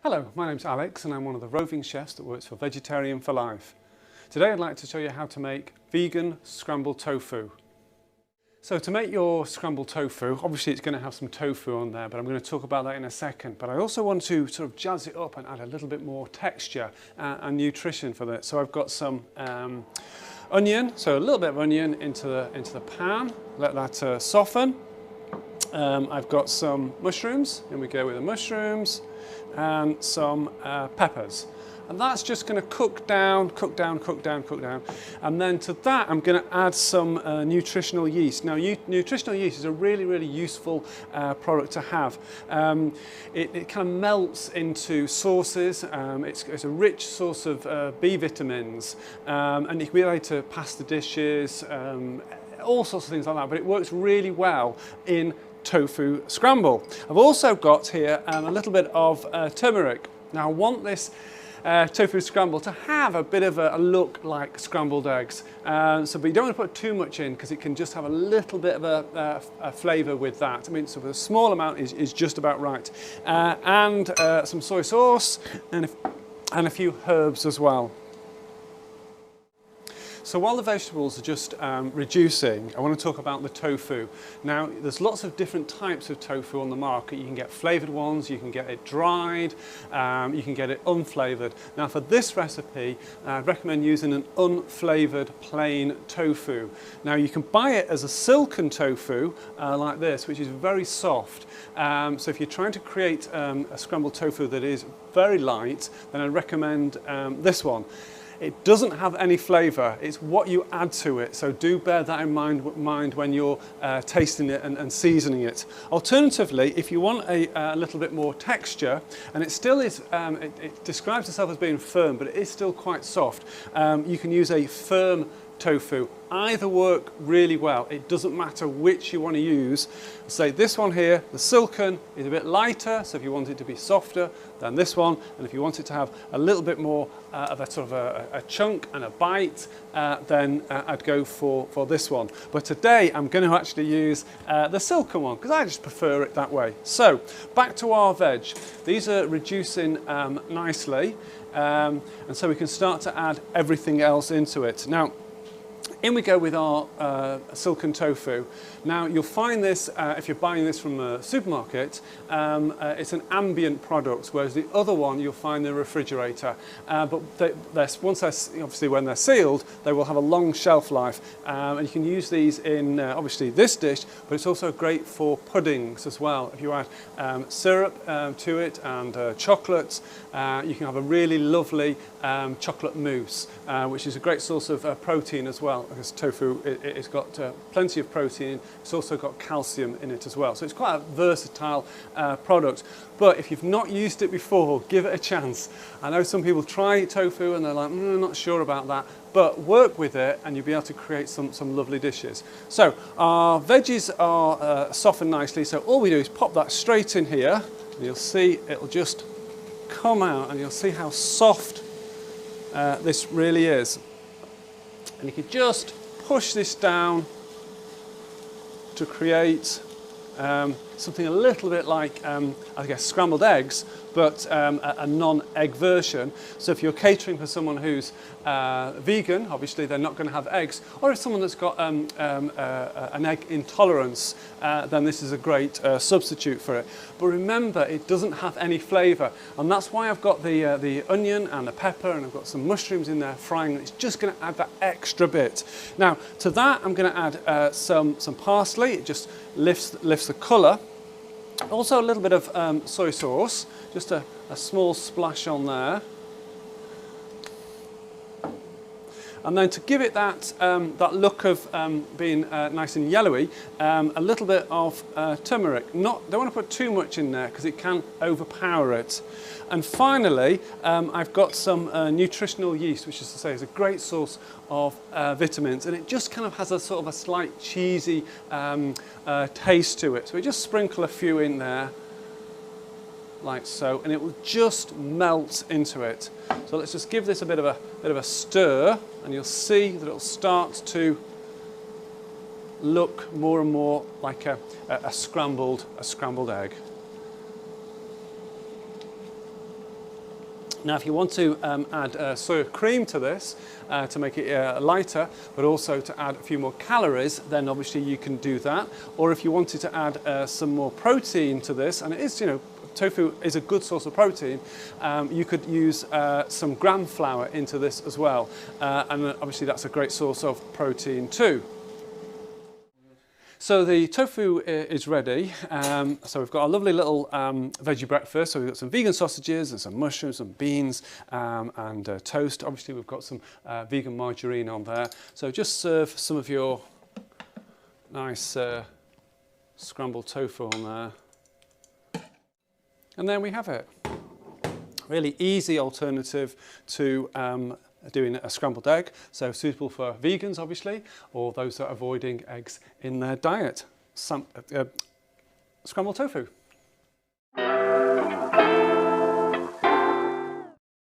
Hello, my name's Alex and I'm one of the roving chefs that works for Vegetarian for Life. Today I'd like to show you how to make vegan scrambled tofu. So to make your scrambled tofu, obviously it's going to have some tofu on there, but I'm going to talk about that in a second. But I also want to sort of jazz it up and add a little bit more texture and nutrition for that. So I've got some onion, so a little bit of onion into the pan, let that soften. I've got some mushrooms, and we go with the mushrooms, and some peppers. And that's just going to cook down. And then to that, I'm going to add some nutritional yeast. Now, nutritional yeast is a really useful product to have. It kind of melts into sauces. It's a rich source of B vitamins. And you can be able to pasta dishes, all sorts of things like that. But it works really well in tofu scramble. I've also got here a little bit of turmeric. Now I want this tofu scramble to have a bit of a look like scrambled eggs. But you don't want to put too much in because it can just have a little bit of a flavour with that. I mean, so a small amount is just about right. And some soy sauce and a few herbs as well. So while the vegetables are just reducing, I want to talk about the tofu. Now, there's lots of different types of tofu on the market. You can get flavoured ones, you can get it dried, you can get it unflavoured. Now, for this recipe, I'd recommend using an unflavoured plain tofu. Now, you can buy it as a silken tofu like this, which is very soft. So if you're trying to create a scrambled tofu that is very light, then I'd recommend this one. It doesn't have any flavour, it's what you add to it, so do bear that in mind when you're tasting it and seasoning it. Alternatively, if you want a little bit more texture, and it still is, it describes itself as being firm, but it is still quite soft, you can use a firm tofu. Either work really well. It doesn't matter which you want to use. Say this one here, the silken, is a bit lighter, so if you want it to be softer than this one, and if you want it to have a little bit more of a sort of a chunk and a bite, then I'd go for this one. But today I'm going to actually use the silken one because I just prefer it that way. So back to our veg. These are reducing nicely, and so we can start to add everything else into it. Now, in we go with our silken tofu. Now you'll find this, if you're buying this from a supermarket, it's an ambient product, whereas the other one you'll find in the refrigerator. But obviously when they're sealed, they will have a long shelf life. And you can use these in obviously this dish, but it's also great for puddings as well. If you add syrup to it and chocolate, you can have a really lovely chocolate mousse, which is a great source of protein as well, because tofu it's got plenty of protein. It's also got calcium in it as well, so it's quite a versatile product. But if you've not used it before, give it a chance. I know some people try tofu and they're like, not sure about that, but work with it and you'll be able to create some lovely dishes. So our veggies are softened nicely, so all we do is pop that straight in here, and you'll see it'll just come out, and you'll see how soft this really is. And you can just push this down to create something a little bit like, I guess, scrambled eggs, but a non-egg version. So if you're catering for someone who's vegan, obviously they're not going to have eggs, or if someone that's got an egg intolerance, then this is a great substitute for it. But remember, it doesn't have any flavour, and that's why I've got the onion and the pepper, and I've got some mushrooms in there frying. It's just going to add that extra bit. Now, to that, I'm going to add some parsley. It just lifts the colour. Also a little bit of soy sauce, just a small splash on there. And then to give it that look of being nice and yellowy, a little bit of turmeric. Don't want to put too much in there because it can overpower it. And finally, I've got some nutritional yeast, which is to say is a great source of vitamins, and it just kind of has a sort of a slight cheesy taste to it. So we just sprinkle a few in there, like so, and it will just melt into it. So let's just give this a bit of a stir, and you'll see that it'll start to look more and more like a scrambled egg. Now, if you want to add soya cream to this to make it lighter, but also to add a few more calories, then obviously you can do that. Or if you wanted to add some more protein to this, and it is, you know, tofu is a good source of protein, you could use some gram flour into this as well. And obviously that's a great source of protein too. So the tofu is ready. So we've got a lovely little veggie breakfast. So we've got some vegan sausages and some mushrooms, some beans and toast. Obviously we've got some vegan margarine on there. So just serve some of your nice scrambled tofu on there. And there we have it. Really easy alternative to doing a scrambled egg, so suitable for vegans obviously, or those that are avoiding eggs in their diet. Scrambled tofu.